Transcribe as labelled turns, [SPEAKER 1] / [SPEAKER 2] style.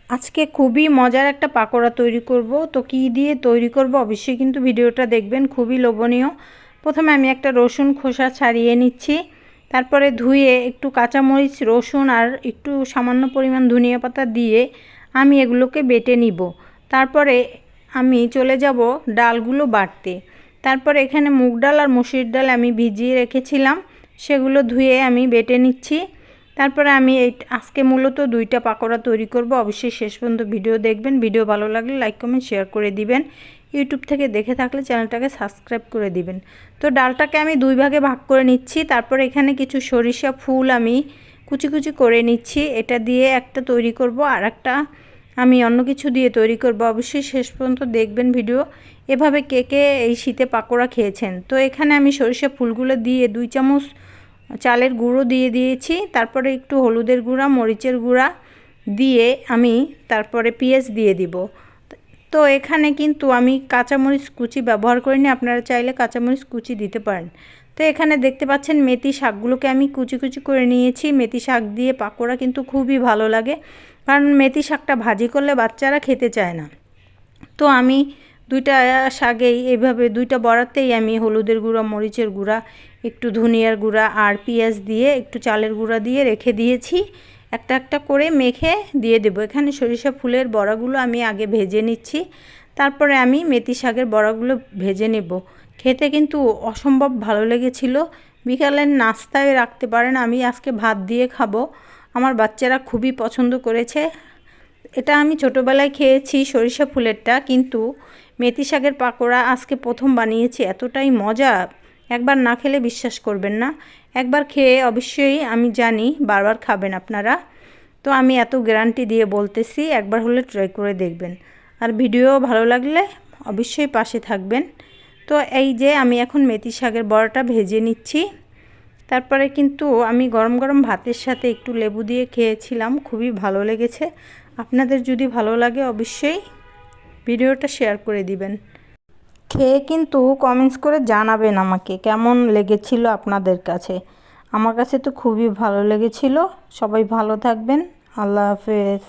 [SPEAKER 1] আজকে খুবই মজার একটা পাকোড়া তৈরি করব। তো কী দিয়ে তৈরি করব অবশ্যই কিন্তু ভিডিওটা দেখবেন, খুবই লোভনীয়। প্রথমে আমি একটা রসুন খোসা ছাড়িয়ে নিচ্ছি, তারপরে ধুয়ে একটু কাঁচামরিচ, রসুন আর একটু সামান্য পরিমাণ ধনিয়া পাতা দিয়ে আমি এগুলোকে বেটে নিব। তারপরে আমি চলে যাব ডালগুলো বাটতে। তারপরে এখানে মুগ ডাল আর মসুর ডাল আমি ভিজিয়ে রেখেছিলাম, সেগুলো ধুয়ে আমি বেটে নিচ্ছি। তারপরে আমি আজকে মূলত দুইটা পাকোড়া তৈরি করব। অবশ্যই শেষ পর্যন্ত ভিডিও দেখবেন। ভিডিও ভালো লাগলে লাইক কমেন্ট শেয়ার করে দিবেন। ইউটিউব থেকে দেখে থাকলে চ্যানেলটাকে সাবস্ক্রাইব করে দিবেন। তো ডালটাকে আমি দুই ভাগে ভাগ করে নিচ্ছি। তারপরে এখানে কিছু সরিষা ফুল আমি কুচি কুচি করে নিচ্ছি। এটা দিয়ে একটা তৈরি করব, আর একটা আমি অন্য কিছু দিয়ে তৈরি করব। অবশ্যই শেষ পর্যন্ত দেখবেন ভিডিও। এভাবে কে কে এই শীতে পাকোড়া খেয়েছেন? তো এখানে আমি সরিষা ফুলগুলো দিয়ে 2 চামচ চালের গুঁড়ো দিয়ে দিয়েছি। তারপরে একটু হলুদের গুঁড়া, মরিচের গুঁড়া দিয়ে আমি তারপরে পেঁয়াজ দিয়ে দিব। তো এখানে কিন্তু আমি কাঁচামরিচ কুচি ব্যবহার করিনি, আপনারা চাইলে কাঁচামরিচ কুচি দিতে পারেন। তো এখানে দেখতে পাচ্ছেন মেথি শাকগুলোকে আমি কুচি কুচি করে নিয়েছি। মেথি শাক দিয়ে পাকোড়া কিন্তু খুবই ভালো লাগে, কারণ মেথি শাকটা ভাজি করলে বাচ্চারা খেতে চায় না। তো আমি দুইটা শাকেই এইভাবে দুইটা বড়াতেই আমি হলুদের গুঁড়া, মরিচের গুঁড়া, একটু ধনিয়ার গুঁড়া আর পেঁয়াজ দিয়ে একটু চালের গুঁড়া দিয়ে রেখে দিয়েছি। একটা একটা করে মেখে দিয়ে দেবো। এখানে সরিষা ফুলের বড়াগুলো আমি আগে ভেজে নিচ্ছি, তারপরে আমি মেথি শাকের বড়াগুলো ভেজে নেব। খেতে কিন্তু অসম্ভব ভালো লেগেছিল। বিকালের নাস্তায় রাখতে পারেন। আমি আজকে ভাত দিয়ে খাবো। আমার বাচ্চারা খুবই পছন্দ করেছে। এটা আমি ছোটোবেলায় খেয়েছি সরিষা ফুলেরটা, কিন্তু মেথি শাকের পাকোড়া আজকে প্রথম বানিয়েছি। এতটাই মজা, একবার না খেলে বিশ্বাস করবেন না। একবার খেয়ে অবশ্যই, আমি জানি বারবার খাবেন আপনারা। তো আমি এত গ্যারান্টি দিয়ে বলতেছি, একবার হলে ট্রাই করে দেখবেন। আর ভিডিও ভালো লাগলে অবশ্যই পাশে থাকবেন। তো এই যে আমি এখন মেথি শাকের বড়াটা ভেজে নিচ্ছি। তারপরে কিন্তু আমি গরম গরম ভাতের সাথে একটু লেবু দিয়ে খেয়েছিলাম, খুবই ভালো লেগেছে। আপনাদের যদি ভালো লাগে অবশ্যই ভিডিওটা শেয়ার করে দিবেন। খেয়ে কিন্তু কমেন্টস করে জানাবেন আমাকে কেমন লেগেছিল আপনাদের কাছে। আমার কাছে তো খুবই ভালো লেগেছিল। সবাই ভালো থাকবেন। আল্লাহ হাফেজ।